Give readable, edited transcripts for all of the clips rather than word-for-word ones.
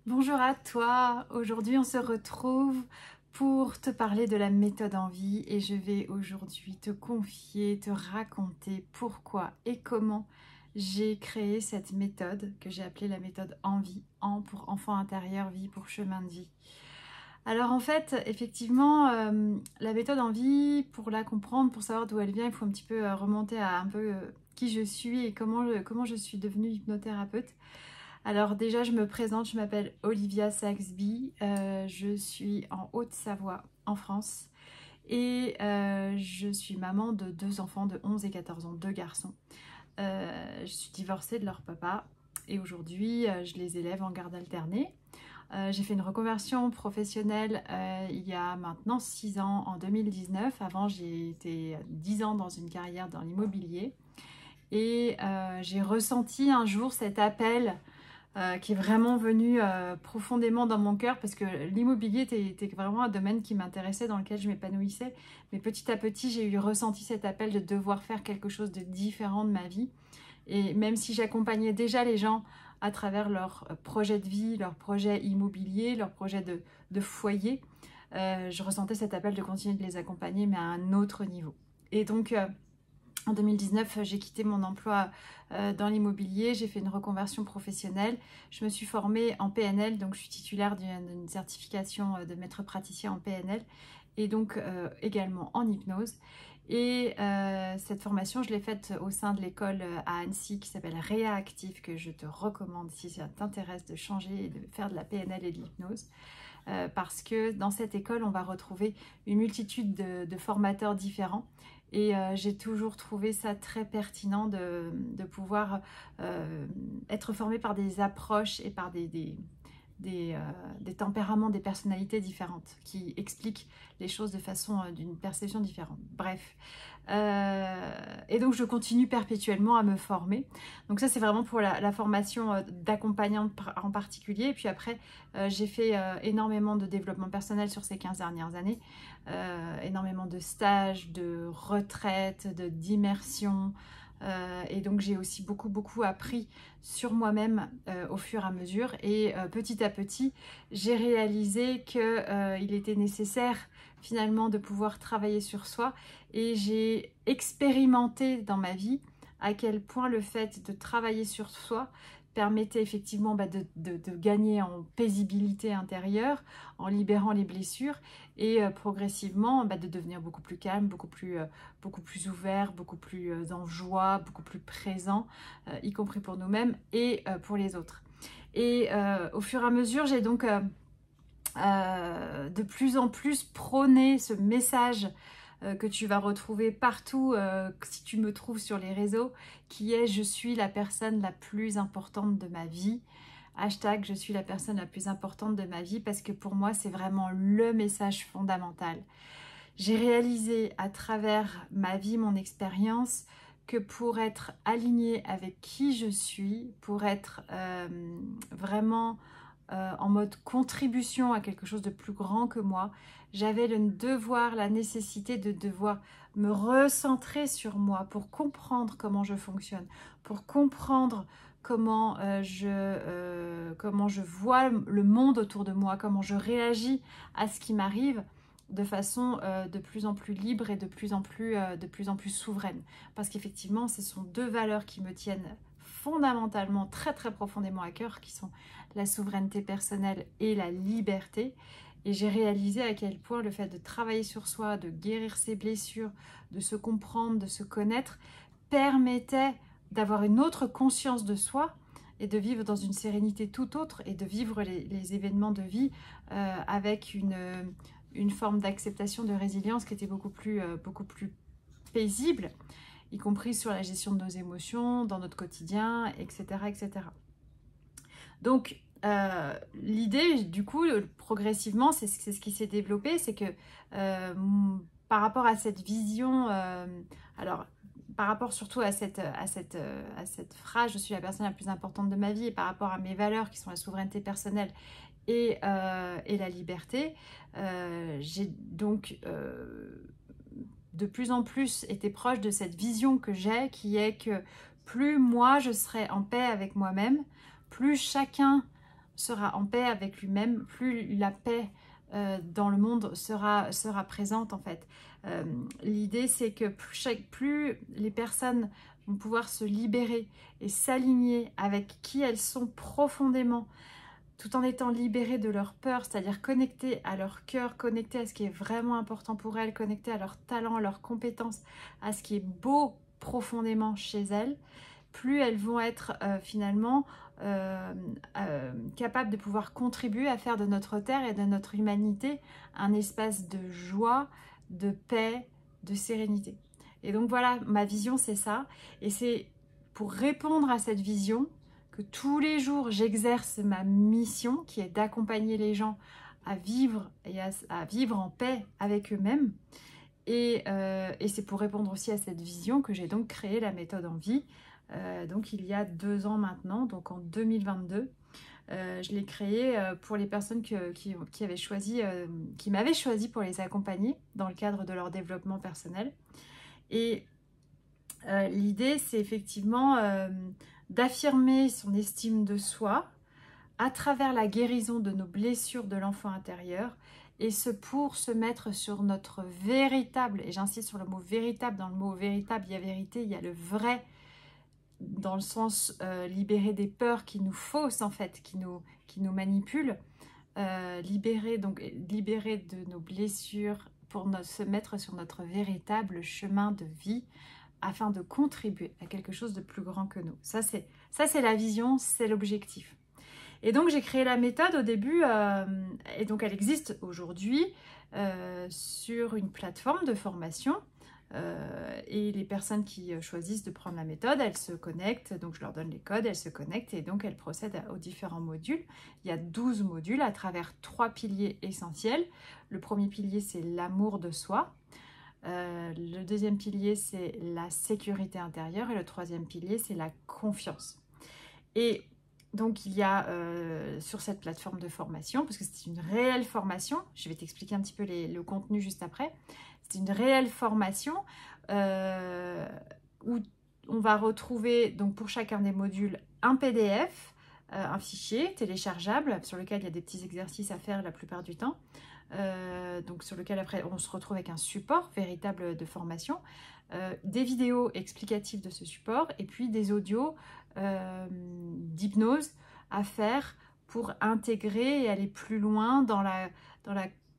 Bonjour à toi, aujourd'hui on se retrouve pour te parler de la méthode Envie et je vais aujourd'hui te confier, te raconter pourquoi et comment j'ai créé cette méthode que j'ai appelée la méthode Envie, En pour enfant intérieur, Vie pour chemin de vie. Alors en fait, effectivement, la méthode Envie, pour la comprendre, pour savoir d'où elle vient, il faut un petit peu remonter à un peu qui je suis et comment je suis devenue hypnothérapeute. Alors déjà, je me présente, je m'appelle Olivia Saxby, je suis en Haute-Savoie, en France, et je suis maman de deux enfants de 11 et 14 ans, deux garçons. Je suis divorcée de leur papa, et aujourd'hui, je les élève en garde alternée. J'ai fait une reconversion professionnelle il y a maintenant 6 ans, en 2019. Avant, j'ai été 10 ans dans une carrière dans l'immobilier, et j'ai ressenti un jour cet appel qui est vraiment venu profondément dans mon cœur parce que l'immobilier était vraiment un domaine qui m'intéressait, dans lequel je m'épanouissais. Mais petit à petit, j'ai ressenti cet appel de devoir faire quelque chose de différent de ma vie. Et même si j'accompagnais déjà les gens à travers leurs projets de vie, leurs projets immobiliers, leurs projets de foyer, je ressentais cet appel de continuer de les accompagner, mais à un autre niveau. Et donc, en 2019, j'ai quitté mon emploi dans l'immobilier, j'ai fait une reconversion professionnelle, je me suis formée en PNL, donc je suis titulaire d'une certification de maître praticien en PNL et donc également en hypnose. Et cette formation, je l'ai faite au sein de l'école à Annecy qui s'appelle Réa Active, que je te recommande si ça t'intéresse de changer et de faire de la PNL et de l'hypnose. Parce que dans cette école, on va retrouver une multitude de formateurs différents. Et j'ai toujours trouvé ça très pertinent de pouvoir être formé par des approches et par des tempéraments, des personnalités différentes qui expliquent les choses de façon d'une perception différente. Bref. Et donc je continue perpétuellement à me former. Donc ça c'est vraiment pour la formation d'accompagnante en particulier. Et puis après j'ai fait énormément de développement personnel sur ces 15 dernières années. Énormément de stages, de retraites, d'immersion. Et donc j'ai aussi beaucoup appris sur moi-même au fur et à mesure. Et petit à petit, j'ai réalisé qu'il était nécessaire finalement de pouvoir travailler sur soi. Et j'ai expérimenté dans ma vie à quel point le fait de travailler sur soi permettait effectivement de gagner en paisibilité intérieure, en libérant les blessures et progressivement de devenir beaucoup plus calme, beaucoup plus ouvert, beaucoup plus en joie, beaucoup plus présent, y compris pour nous-mêmes et pour les autres. Et au fur et à mesure, j'ai donc de plus en plus prôné ce message que tu vas retrouver partout si tu me trouves sur les réseaux, qui est « Je suis la personne la plus importante de ma vie ». Hashtag « Je suis la personne la plus importante de ma vie » parce que pour moi, c'est vraiment le message fondamental. J'ai réalisé à travers ma vie, mon expérience, que pour être alignée avec qui je suis, pour être vraiment en mode contribution à quelque chose de plus grand que moi, j'avais le devoir, la nécessité de devoir me recentrer sur moi pour comprendre comment je fonctionne, pour comprendre comment je vois le monde autour de moi, comment je réagis à ce qui m'arrive de façon de plus en plus libre et de plus en plus souveraine. Parce qu'effectivement, ce sont deux valeurs qui me tiennent fondamentalement, très profondément à cœur, qui sont la souveraineté personnelle et la liberté. Et j'ai réalisé à quel point le fait de travailler sur soi, de guérir ses blessures, de se comprendre, de se connaître, permettait d'avoir une autre conscience de soi et de vivre dans une sérénité tout autre et de vivre les événements de vie avec une forme d'acceptation, de résilience qui était beaucoup plus paisible, y compris sur la gestion de nos émotions, dans notre quotidien, etc. etc. Donc, l'idée, du coup, progressivement, c'est ce qui s'est développé, c'est que par rapport à cette vision, alors par rapport surtout à cette phrase « Je suis la personne la plus importante de ma vie » et par rapport à mes valeurs qui sont la souveraineté personnelle et la liberté, j'ai donc de plus en plus été proche de cette vision que j'ai, qui est que plus moi je serai en paix avec moi-même, plus chacun sera en paix avec lui-même, plus la paix dans le monde sera présente en fait. L'idée c'est que plus les personnes vont pouvoir se libérer et s'aligner avec qui elles sont profondément, tout en étant libérées de leur peur, c'est-à-dire connectées à leur cœur, connectées à ce qui est vraiment important pour elles, connectées à leurs talents, à leurs compétences, à ce qui est beau profondément chez elles, plus elles vont être finalement capables de pouvoir contribuer à faire de notre terre et de notre humanité un espace de joie, de paix, de sérénité. Et donc voilà, ma vision c'est ça, et c'est pour répondre à cette vision que tous les jours j'exerce ma mission qui est d'accompagner les gens à vivre et à vivre en paix avec eux-mêmes. Et c'est pour répondre aussi à cette vision que j'ai donc créé la méthode Envie. Donc il y a 2 ans maintenant, donc en 2022. Je l'ai créé pour les personnes qui m'avaient choisi pour les accompagner dans le cadre de leur développement personnel. Et l'idée, c'est effectivement d'affirmer son estime de soi à travers la guérison de nos blessures de l'enfant intérieur, et ce pour se mettre sur notre véritable, et j'insiste sur le mot véritable, dans le mot véritable il y a vérité, il y a le vrai, dans le sens libérer des peurs qui nous faussent en fait, qui nous manipulent, libérer de nos blessures pour se mettre sur notre véritable chemin de vie afin de contribuer à quelque chose de plus grand que nous. Ça c'est la vision, c'est l'objectif. Et donc j'ai créé la méthode au début, et donc elle existe aujourd'hui sur une plateforme de formation. Et les personnes qui choisissent de prendre la méthode, elles se connectent, donc je leur donne les codes, elles se connectent et donc elles procèdent aux différents modules. Il y a 12 modules à travers 3 piliers essentiels. Le premier pilier, c'est l'amour de soi. Le deuxième pilier, c'est la sécurité intérieure et le troisième pilier, c'est la confiance. Et donc il y a sur cette plateforme de formation, parce que c'est une réelle formation, je vais t'expliquer un petit peu le contenu juste après, c'est une réelle formation où on va retrouver donc pour chacun des modules un PDF, un fichier téléchargeable sur lequel il y a des petits exercices à faire la plupart du temps, donc sur lequel après on se retrouve avec un support véritable de formation, des vidéos explicatives de ce support et puis des audios d'hypnose à faire pour intégrer et aller plus loin dans la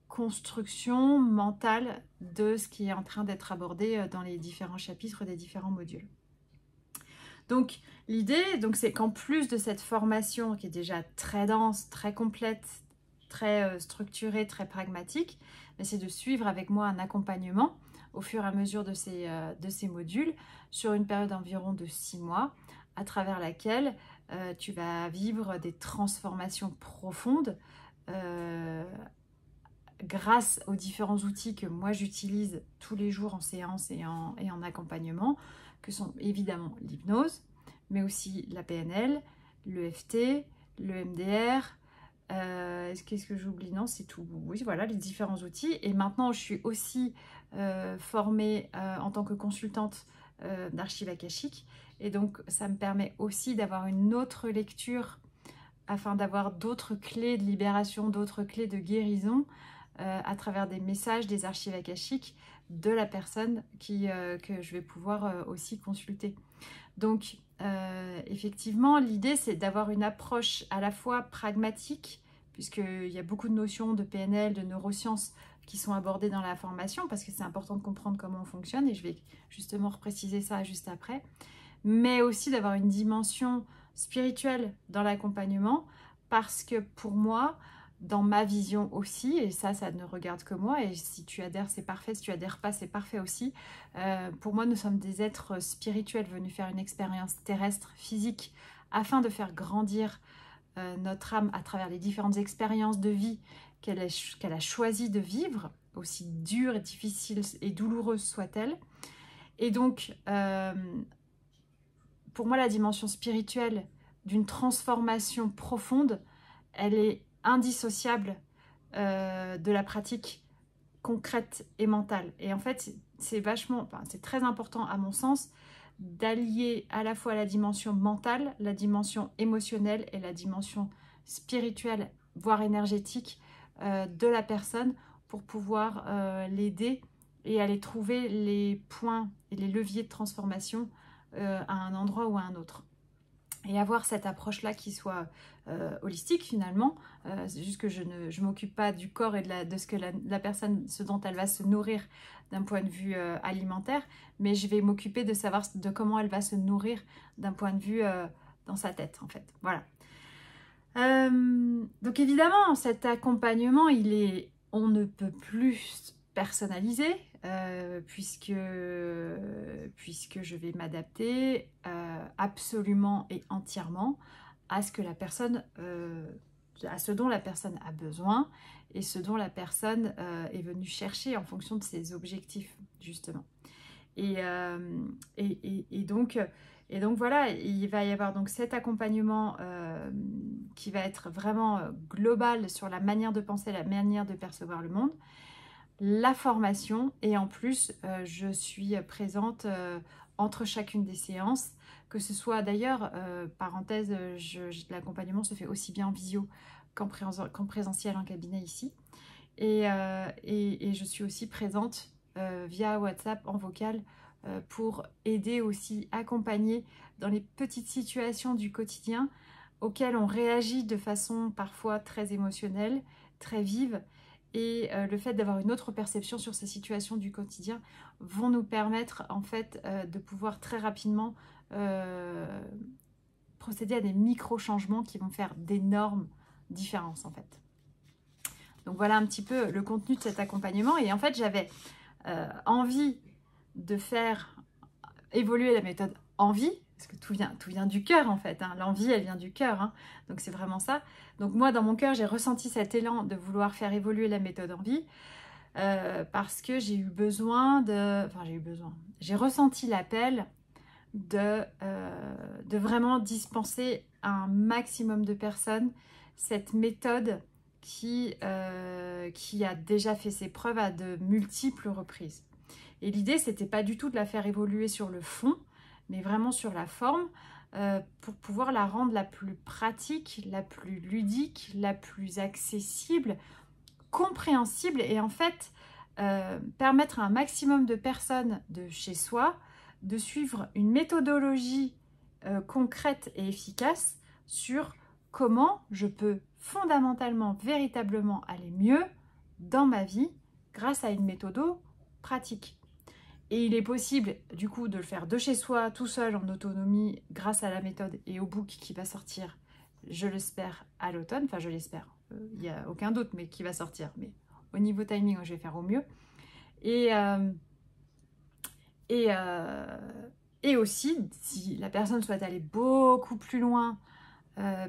construction mentale de ce qui est en train d'être abordé dans les différents chapitres des différents modules. Donc l'idée, c'est qu'en plus de cette formation qui est déjà très dense, très complète, très structurée, très pragmatique, c'est de suivre avec moi un accompagnement au fur et à mesure de ces modules sur une période environ de 6 mois, à travers laquelle tu vas vivre des transformations profondes grâce aux différents outils que moi j'utilise tous les jours en séance et en accompagnement, que sont évidemment l'hypnose, mais aussi la PNL, l'EFT, le MDR, qu'est-ce que j'oublie? Non, c'est tout. Oui, voilà, les différents outils. Et maintenant, je suis aussi formée en tant que consultante d'archives akashiques. Et donc, ça me permet aussi d'avoir une autre lecture afin d'avoir d'autres clés de libération, d'autres clés de guérison à travers des messages des archives akashiques de la personne que je vais pouvoir aussi consulter. Donc, effectivement, l'idée, c'est d'avoir une approche à la fois pragmatique, puisqu'il y a beaucoup de notions de PNL, de neurosciences qui sont abordées dans la formation, parce que c'est important de comprendre comment on fonctionne, et je vais justement repréciser ça juste après, mais aussi d'avoir une dimension spirituelle dans l'accompagnement, parce que pour moi, dans ma vision aussi, et ça ne regarde que moi, et si tu adhères c'est parfait, si tu adhères pas c'est parfait aussi, pour moi nous sommes des êtres spirituels venus faire une expérience terrestre, physique, afin de faire grandir notre âme à travers les différentes expériences de vie qu'elle a choisi de vivre, aussi dures et difficiles et douloureuses soient-elles. Et donc, pour moi, la dimension spirituelle d'une transformation profonde, elle est indissociable de la pratique concrète et mentale. Et en fait, c'est très important à mon sens d'allier à la fois la dimension mentale, la dimension émotionnelle et la dimension spirituelle, voire énergétique de la personne pour pouvoir l'aider et aller trouver les points et les leviers de transformation à un endroit ou à un autre. Et avoir cette approche-là qui soit holistique finalement, c'est juste que je ne m'occupe pas du corps et de ce que la personne, ce dont elle va se nourrir d'un point de vue alimentaire, mais je vais m'occuper de savoir de comment elle va se nourrir d'un point de vue dans sa tête en fait. Voilà. Donc évidemment, cet accompagnement, il est on ne peut plus personnalisé, puisque je vais m'adapter absolument et entièrement à ce que la personne, à ce dont la personne a besoin et ce dont la personne est venue chercher en fonction de ses objectifs justement. Et donc voilà, il va y avoir donc cet accompagnement qui va être vraiment global sur la manière de penser, la manière de percevoir le monde, la formation, et en plus je suis présente entre chacune des séances, que ce soit d'ailleurs, parenthèse, l'accompagnement se fait aussi bien en visio qu'en présentiel en cabinet ici, et je suis aussi présente via WhatsApp en vocal pour aider aussi, accompagner dans les petites situations du quotidien auxquelles on réagit de façon parfois très émotionnelle, très vive, et le fait d'avoir une autre perception sur ces situations du quotidien vont nous permettre en fait de pouvoir très rapidement procéder à des micro-changements qui vont faire d'énormes différences en fait. Donc voilà un petit peu le contenu de cet accompagnement, et en fait j'avais envie de faire évoluer la méthode envie, parce que tout vient du cœur en fait, hein. L'envie elle vient du cœur, hein. Donc c'est vraiment ça. Donc moi dans mon cœur j'ai ressenti cet élan de vouloir faire évoluer la méthode envie parce que j'ai eu besoin de, j'ai ressenti l'appel de vraiment dispenser à un maximum de personnes cette méthode qui a déjà fait ses preuves à de multiples reprises. Et l'idée, c'était pas du tout de la faire évoluer sur le fond, mais vraiment sur la forme, pour pouvoir la rendre la plus pratique, la plus ludique, la plus accessible, compréhensible, et en fait, permettre à un maximum de personnes de chez soi de suivre une méthodologie concrète et efficace sur comment je peux fondamentalement, véritablement aller mieux dans ma vie grâce à une méthode pratique. Et il est possible du coup de le faire de chez soi, tout seul, en autonomie, grâce à la méthode et au book qui va sortir, je l'espère, à l'automne. Enfin, je l'espère, il n'y a aucun doute, mais qui va sortir. Mais au niveau timing, je vais faire au mieux. Et aussi, si la personne souhaite aller beaucoup plus loin,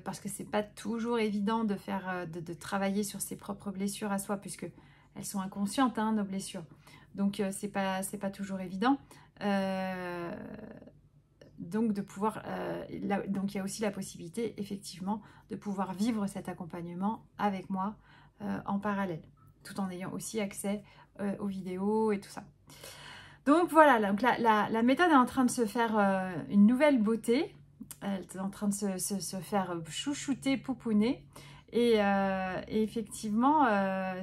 parce que c'est pas toujours évident de faire, de travailler sur ses propres blessures à soi, puisque elles sont inconscientes, hein, nos blessures. Donc c'est pas toujours évident. Donc de pouvoir, donc il y a aussi la possibilité effectivement de pouvoir vivre cet accompagnement avec moi en parallèle, tout en ayant aussi accès aux vidéos et tout ça. Donc voilà, donc la méthode est en train de se faire une nouvelle beauté. Elle est en train de se faire chouchouter, pouponner. Et effectivement,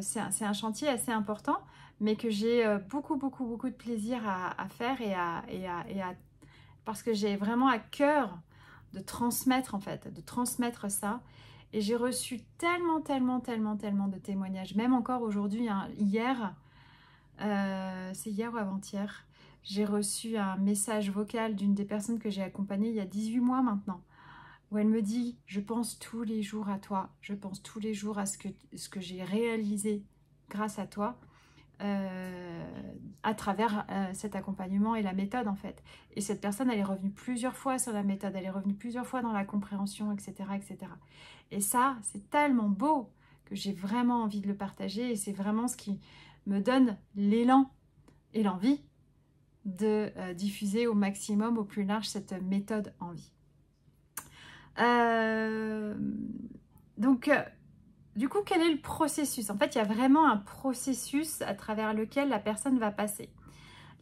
c'est un chantier assez important, mais que j'ai beaucoup de plaisir à faire parce que j'ai vraiment à cœur de transmettre en fait, de transmettre ça. Et j'ai reçu tellement de témoignages, même encore aujourd'hui, hein, hier, c'est hier ou avant-hier, j'ai reçu un message vocal d'une des personnes que j'ai accompagnées il y a 18 mois maintenant, où elle me dit « Je pense tous les jours à toi, je pense tous les jours à ce que j'ai réalisé grâce à toi, à travers cet accompagnement et la méthode en fait. » Et cette personne, elle est revenue plusieurs fois sur la méthode, elle est revenue plusieurs fois dans la compréhension, etc. etc. Et ça, c'est tellement beau que j'ai vraiment envie de le partager, et c'est vraiment ce qui me donne l'élan et l'envie de diffuser au maximum, au plus large, cette méthode en vie. Donc, du coup, quel est le processus? En fait, il y a vraiment un processus à travers lequel la personne va passer.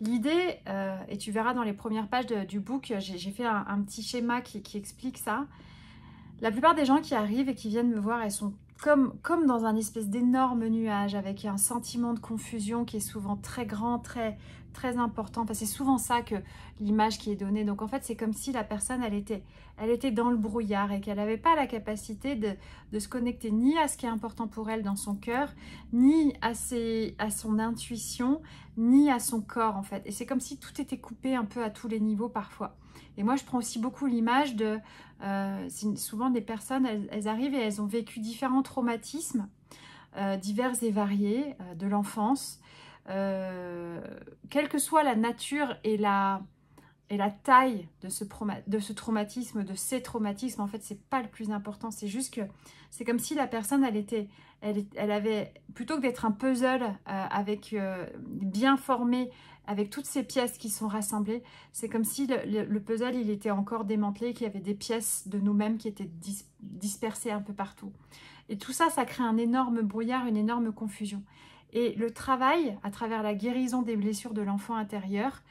L'idée, et tu verras dans les premières pages du book, j'ai fait un petit schéma qui explique ça. La plupart des gens qui arrivent et qui viennent me voir, elles sont comme dans un espèce d'énorme nuage avec un sentiment de confusion qui est souvent très grand, très important. Enfin, c'est souvent ça que l'image qui est donnée. Donc en fait, c'est comme si la personne, elle était dans le brouillard et qu'elle n'avait pas la capacité de se connecter ni à ce qui est important pour elle dans son cœur, ni à son intuition, ni à son corps en fait. Et c'est comme si tout était coupé un peu à tous les niveaux parfois. Et moi, je prends aussi beaucoup l'image de... souvent des personnes, elles arrivent et elles ont vécu différents traumatismes, divers et variés, de l'enfance. Quelle que soit la nature et la taille de ce traumatisme, de ces traumatismes, en fait, c'est pas le plus important. C'est juste que c'est comme si la personne, elle avait, plutôt que d'être un puzzle bien formé, avec toutes ces pièces qui sont rassemblées, c'est comme si le puzzle, il était encore démantelé, qu'il y avait des pièces de nous-mêmes qui étaient dispersées un peu partout. Et tout ça, ça crée un énorme brouillard, une énorme confusion. Et le travail, à travers la guérison des blessures de l'enfant intérieur,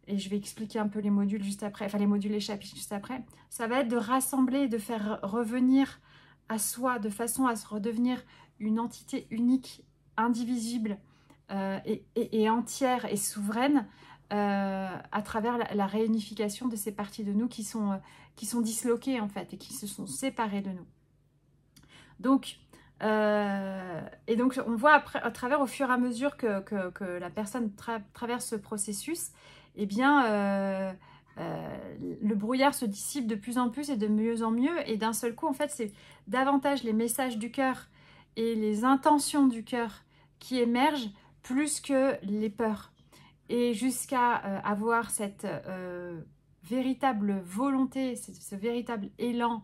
et je vais expliquer un peu les modules juste après, enfin les modules, les chapitres juste après, ça va être de rassembler, de faire revenir à soi de façon à se redevenir une entité unique, indivisible, et entière et souveraine à travers la réunification de ces parties de nous qui sont disloquées en fait et qui se sont séparées de nous. Donc, et donc on voit à travers au fur et à mesure que la personne traverse ce processus, eh bien le brouillard se dissipe de plus en plus et de mieux en mieux, et d'un seul coup en fait c'est davantage les messages du cœur et les intentions du cœur qui émergent plus que les peurs, et jusqu'à avoir cette véritable volonté, ce véritable élan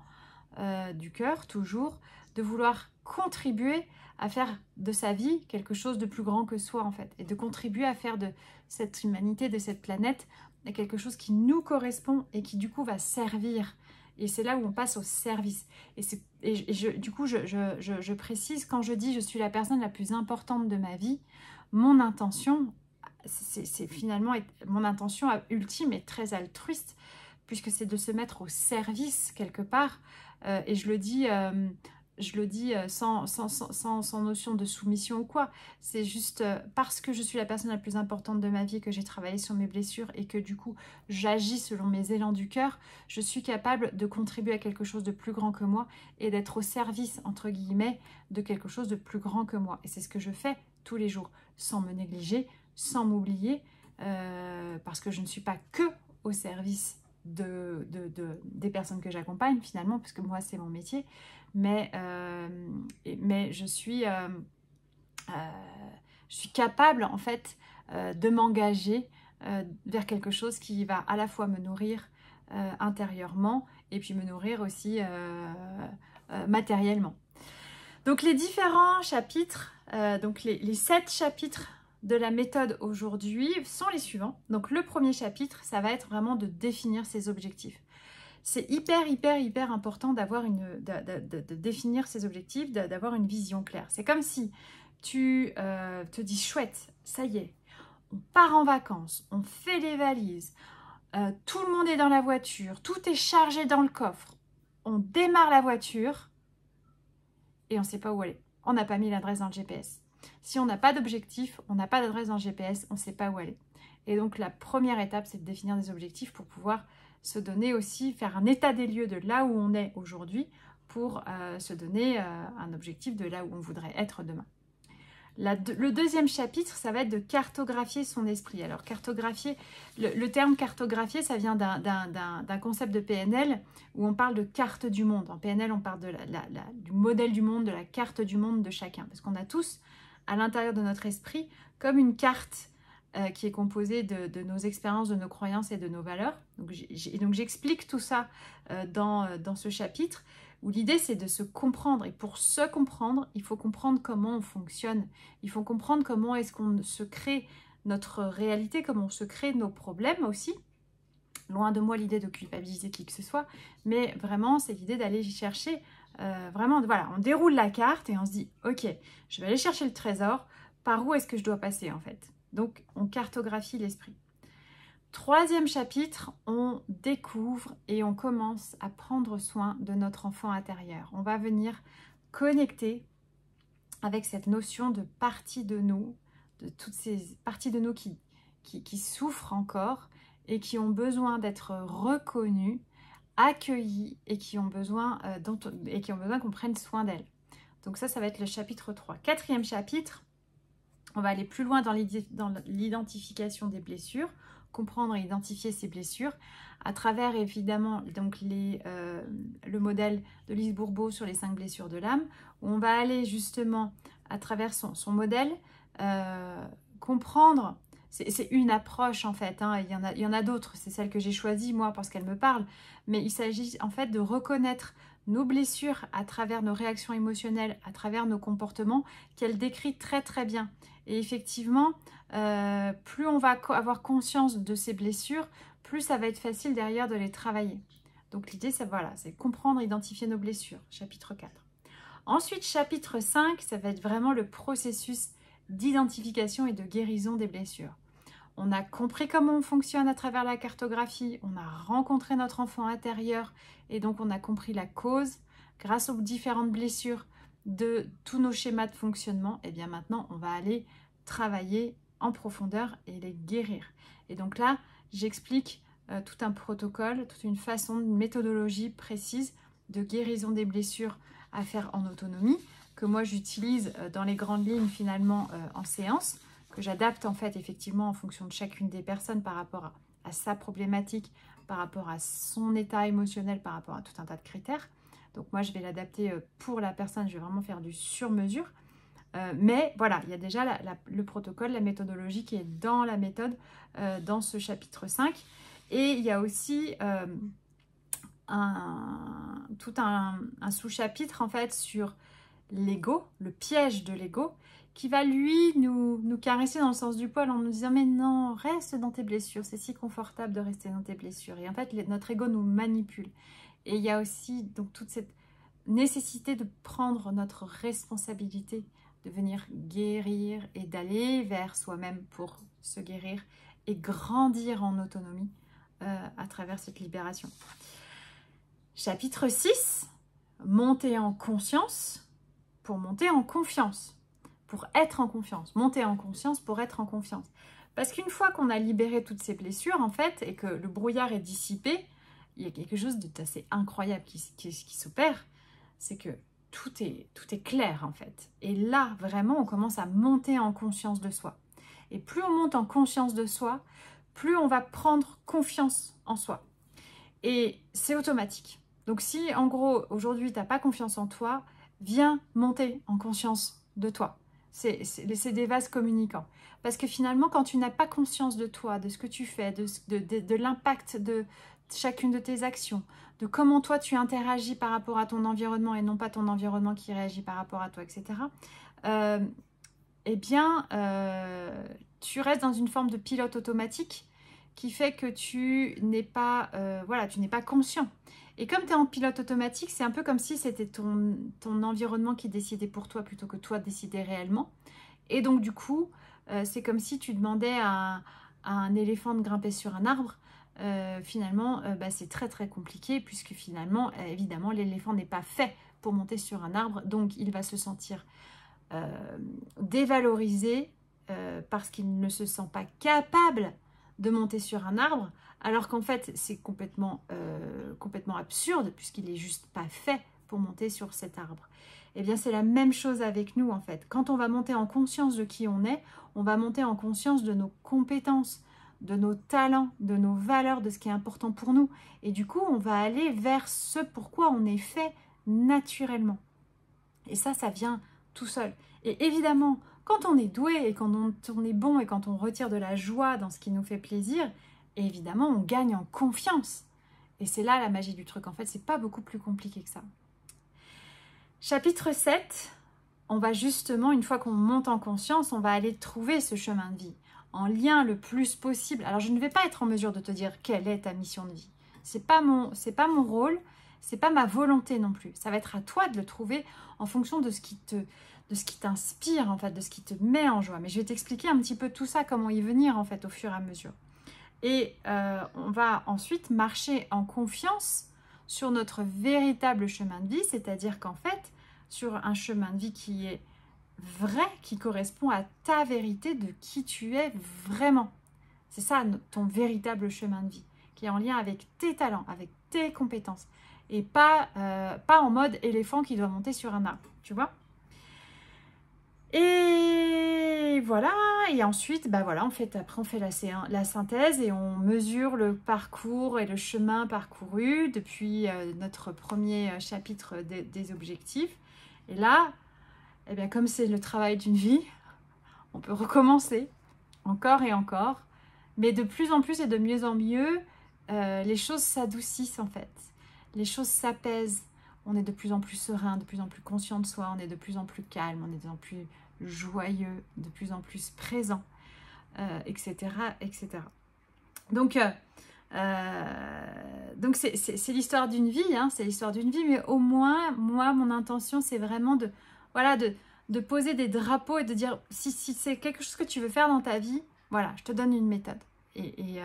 du cœur toujours, de vouloir contribuer à faire de sa vie quelque chose de plus grand que soi en fait, et de contribuer à faire de cette humanité, de cette planète, quelque chose qui nous correspond et qui du coup va servir. Et c'est là où on passe au service. Du coup, je précise, quand je dis je suis la personne la plus importante de ma vie, mon intention, c'est finalement, mon intention ultime et très altruiste, puisque c'est de se mettre au service quelque part. Et je le dis sans notion de soumission ou quoi. C'est juste parce que je suis la personne la plus importante de ma vie, que j'ai travaillé sur mes blessures et que du coup j'agis selon mes élans du cœur, je suis capable de contribuer à quelque chose de plus grand que moi et d'être au service, entre guillemets, de quelque chose de plus grand que moi. Et c'est ce que je fais tous les jours, sans me négliger, sans m'oublier, parce que je ne suis pas que au service des personnes que j'accompagne finalement, parce que moi c'est mon métier, mais je suis capable en fait de m'engager vers quelque chose qui va à la fois me nourrir intérieurement et puis me nourrir aussi matériellement. Donc les différents chapitres, donc les 7 chapitres de la méthode aujourd'hui sont les suivants. Donc le premier chapitre, ça va être vraiment de définir ses objectifs. C'est hyper important d'avoir de définir ses objectifs, d'avoir une vision claire. C'est comme si tu te dis chouette, ça y est, on part en vacances, on fait les valises, tout le monde est dans la voiture, tout est chargé dans le coffre, on démarre la voiture et on ne sait pas où aller. On n'a pas mis l'adresse dans le GPS. Si on n'a pas d'objectif, on n'a pas d'adresse dans le GPS, on ne sait pas où aller. Et donc la première étape, c'est de définir des objectifs pour pouvoir se donner aussi, faire un état des lieux de là où on est aujourd'hui pour se donner un objectif de là où on voudrait être demain. Le deuxième chapitre, ça va être de cartographier son esprit. Alors cartographier, le terme cartographier, ça vient d'un concept de PNL où on parle de carte du monde. En PNL, on parle du modèle du monde, de la carte du monde de chacun. Parce qu'on a tous, à l'intérieur de notre esprit, comme une carte qui est composée de nos expériences, de nos croyances et de nos valeurs. Donc j'explique tout ça dans ce chapitre, où l'idée c'est de se comprendre. Et pour se comprendre, il faut comprendre comment on fonctionne. Il faut comprendre comment est-ce qu'on se crée notre réalité, comment on se crée nos problèmes aussi. Loin de moi l'idée de culpabiliser qui que ce soit, mais vraiment c'est l'idée d'aller chercher, vraiment, voilà, on déroule la carte et on se dit, ok, je vais aller chercher le trésor, par où est-ce que je dois passer en fait? Donc on cartographie l'esprit. Troisième chapitre, on découvre et on commence à prendre soin de notre enfant intérieur. On va venir connecter avec cette notion de partie de nous, de toutes ces parties de nous qui souffrent encore et qui ont besoin d'être reconnues, accueillies et qui ont besoin qu'on prenne soin d'elles. Donc ça va être le chapitre 3. Quatrième chapitre, on va aller plus loin dans l'identification des blessures, comprendre et identifier ces blessures à travers évidemment donc le modèle de Lise Bourbeau sur les 5 blessures de l'âme, où on va aller justement à travers son modèle comprendre, c'est une approche en fait, hein, il y en a d'autres, c'est celle que j'ai choisie moi parce qu'elle me parle, mais il s'agit en fait de reconnaître nos blessures à travers nos réactions émotionnelles, à travers nos comportements qu'elle décrit très très bien. Et effectivement, plus on va avoir conscience de ces blessures, plus ça va être facile derrière de les travailler. Donc l'idée, c'est comprendre, identifier nos blessures, chapitre 4. Ensuite, chapitre 5, ça va être vraiment le processus d'identification et de guérison des blessures. On a compris comment on fonctionne à travers la cartographie, on a rencontré notre enfant intérieur et donc on a compris la cause grâce aux différentes blessures de tous nos schémas de fonctionnement. Et bien maintenant, on va aller travailler en profondeur et les guérir. Et donc là, j'explique tout un protocole, toute une façon, une méthodologie précise de guérison des blessures à faire en autonomie, que moi j'utilise dans les grandes lignes finalement en séance, que j'adapte en fait effectivement en fonction de chacune des personnes par rapport à sa problématique, par rapport à son état émotionnel, par rapport à tout un tas de critères. Donc moi je vais l'adapter pour la personne, je vais vraiment faire du sur-mesure. Mais voilà, il y a déjà le protocole, la méthodologie qui est dans la méthode, dans ce chapitre 5. Et il y a aussi tout un sous-chapitre en fait sur l'ego, le piège de l'ego, qui va lui nous caresser dans le sens du poil en nous disant mais non, reste dans tes blessures, c'est si confortable de rester dans tes blessures. Et en fait, notre ego nous manipule. Et il y a aussi donc toute cette nécessité de prendre notre responsabilité, de venir guérir et d'aller vers soi-même pour se guérir et grandir en autonomie à travers cette libération. Chapitre 6, monter en conscience pour monter en confiance, pour être en confiance. Monter en conscience pour être en confiance. Parce qu'une fois qu'on a libéré toutes ces blessures, en fait, et que le brouillard est dissipé, il y a quelque chose d'assez incroyable qui s'opère, c'est que tout est clair, en fait. Et là, vraiment, on commence à monter en conscience de soi. Et plus on monte en conscience de soi, plus on va prendre confiance en soi. Et c'est automatique. Donc si, en gros, aujourd'hui, tu n'as pas confiance en toi, viens monter en conscience de toi. C'est des vases communicants. Parce que finalement, quand tu n'as pas conscience de toi, de ce que tu fais, de l'impact de chacune de tes actions, de comment toi tu interagis par rapport à ton environnement et non pas ton environnement qui réagit par rapport à toi, etc., tu restes dans une forme de pilote automatique qui fait que tu n'es pas, tu n'es pas conscient. Et comme tu es en pilote automatique, c'est un peu comme si c'était ton environnement qui décidait pour toi plutôt que toi décider réellement. Et donc du coup, c'est comme si tu demandais à un éléphant de grimper sur un arbre. Finalement, c'est très très compliqué puisque finalement, évidemment, l'éléphant n'est pas fait pour monter sur un arbre. Donc il va se sentir dévalorisé parce qu'il ne se sent pas capable de monter sur un arbre, alors qu'en fait c'est complètement absurde puisqu'il n'est juste pas fait pour monter sur cet arbre. Et bien c'est la même chose avec nous en fait. Quand on va monter en conscience de qui on est, on va monter en conscience de nos compétences, de nos talents, de nos valeurs, de ce qui est important pour nous. Et du coup on va aller vers ce pourquoi on est fait naturellement. Et ça vient tout seul. Et évidemment, quand on est doué et quand on est bon et quand on retire de la joie dans ce qui nous fait plaisir, évidemment, on gagne en confiance. Et c'est là la magie du truc. En fait, c'est pas beaucoup plus compliqué que ça. Chapitre 7, on va justement, une fois qu'on monte en conscience, on va aller trouver ce chemin de vie en lien le plus possible. Alors, je ne vais pas être en mesure de te dire quelle est ta mission de vie. C'est pas mon rôle, c'est pas ma volonté non plus. Ça va être à toi de le trouver en fonction de ce qui t'inspire, en fait, de ce qui te met en joie. Mais je vais t'expliquer un petit peu tout ça, comment y venir, en fait, au fur et à mesure. Et on va ensuite marcher en confiance sur notre véritable chemin de vie, c'est-à-dire qu'en fait, sur un chemin de vie qui est vrai, qui correspond à ta vérité de qui tu es vraiment. C'est ça ton véritable chemin de vie, qui est en lien avec tes talents, avec tes compétences, et pas en mode éléphant qui doit monter sur un arbre, tu vois. Et voilà, et ensuite, bah voilà, après on fait la synthèse et on mesure le parcours et le chemin parcouru depuis notre premier chapitre des objectifs. Et là, eh bien, comme c'est le travail d'une vie, on peut recommencer encore et encore, mais de plus en plus et de mieux en mieux, les choses s'adoucissent en fait, les choses s'apaisent, on est de plus en plus serein, de plus en plus conscient de soi, on est de plus en plus calme, on est de plus en plus joyeux, de plus en plus présent, etc., etc. Donc c'est l'histoire d'une vie, hein, c'est l'histoire d'une vie, mais au moins, moi, mon intention, c'est vraiment de poser des drapeaux et de dire, si c'est quelque chose que tu veux faire dans ta vie, voilà, je te donne une méthode. Et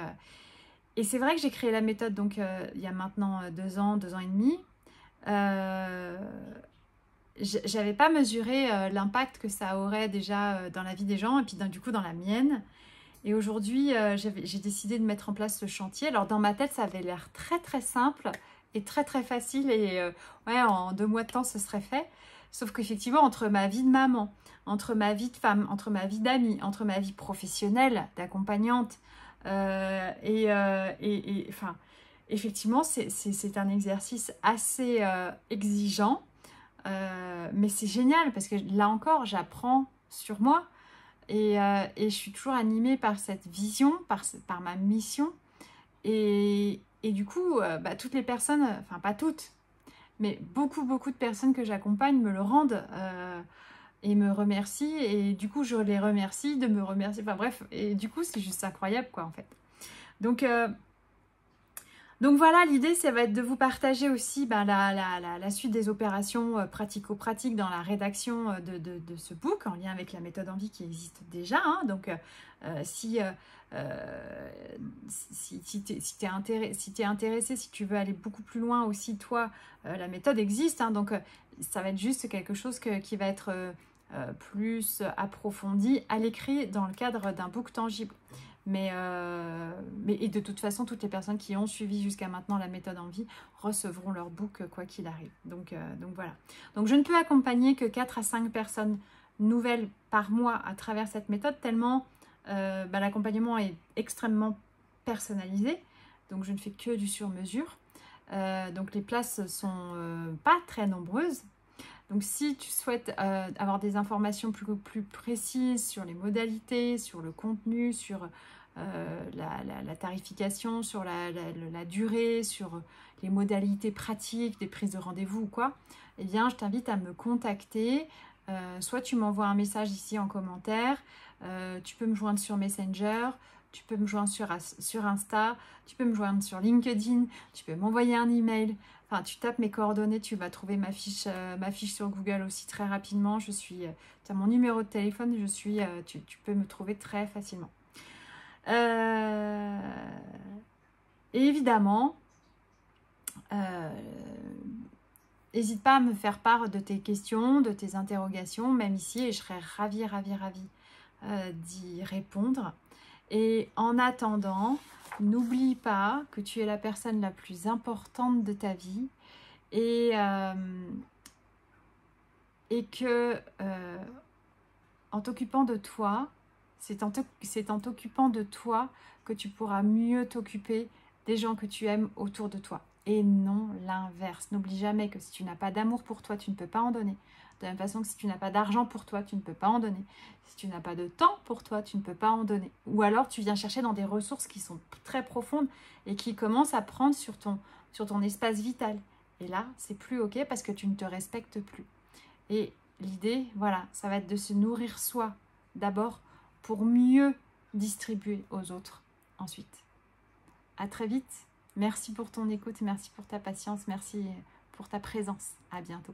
c'est vrai que j'ai créé la méthode, donc il y a maintenant 2 ans et demi. J'avais pas mesuré l'impact que ça aurait déjà dans la vie des gens et puis du coup dans la mienne. Et aujourd'hui, j'ai décidé de mettre en place ce chantier. Alors dans ma tête, ça avait l'air très très simple et très très facile et ouais, en 2 mois de temps, ce serait fait. Sauf qu'effectivement, entre ma vie de maman, entre ma vie de femme, entre ma vie d'amie, entre ma vie professionnelle, d'accompagnante enfin, effectivement, c'est un exercice assez exigeant. Mais c'est génial parce que là encore, j'apprends sur moi et je suis toujours animée par cette vision, par ma mission. Et du coup, bah, toutes les personnes, enfin pas toutes, mais beaucoup de personnes que j'accompagne me le rendent et me remercient. Et du coup, je les remercie de me remercier. Enfin bref, et du coup, c'est juste incroyable quoi en fait. Donc voilà, l'idée, ça va être de vous partager aussi la suite des opérations pratico-pratiques dans la rédaction de ce book, en lien avec la méthode Envie qui existe déjà. Hein. Donc, si tu es intéressé, si tu veux aller beaucoup plus loin aussi, toi, la méthode existe. Hein. Donc, ça va être juste quelque chose qui va être plus approfondi à l'écrit dans le cadre d'un book tangible. Mais de toute façon, toutes les personnes qui ont suivi jusqu'à maintenant la méthode Envie recevront leur book quoi qu'il arrive. Donc voilà. Donc je ne peux accompagner que 4 à 5 personnes nouvelles par mois à travers cette méthode, tellement l'accompagnement est extrêmement personnalisé. Donc je ne fais que du sur-mesure. Donc les places sont pas très nombreuses. Donc si tu souhaites avoir des informations plus précises sur les modalités, sur le contenu, sur la tarification, sur la durée, sur les modalités pratiques, des prises de rendez-vous ou quoi, eh bien je t'invite à me contacter. Soit tu m'envoies un message ici en commentaire, tu peux me joindre sur Messenger, tu peux me joindre sur Insta, tu peux me joindre sur LinkedIn, tu peux m'envoyer un email. Enfin, tu tapes mes coordonnées, tu vas trouver ma fiche sur Google aussi très rapidement. Tu as mon numéro de téléphone, tu peux me trouver très facilement. Et évidemment, n'hésite pas à me faire part de tes questions, de tes interrogations, même ici, et je serais ravie d'y répondre. Et en attendant, n'oublie pas que tu es la personne la plus importante de ta vie et que en t'occupant de toi, c'est en t'occupant de toi que tu pourras mieux t'occuper des gens que tu aimes autour de toi. Et non l'inverse. N'oublie jamais que si tu n'as pas d'amour pour toi, tu ne peux pas en donner. De la même façon que si tu n'as pas d'argent pour toi, tu ne peux pas en donner. Si tu n'as pas de temps pour toi, tu ne peux pas en donner. Ou alors tu viens chercher dans des ressources qui sont très profondes et qui commencent à prendre sur ton espace vital. Et là, c'est plus OK parce que tu ne te respectes plus. Et l'idée, voilà, ça va être de se nourrir soi d'abord pour mieux distribuer aux autres ensuite. À très vite. Merci pour ton écoute, merci pour ta patience, merci pour ta présence. À bientôt.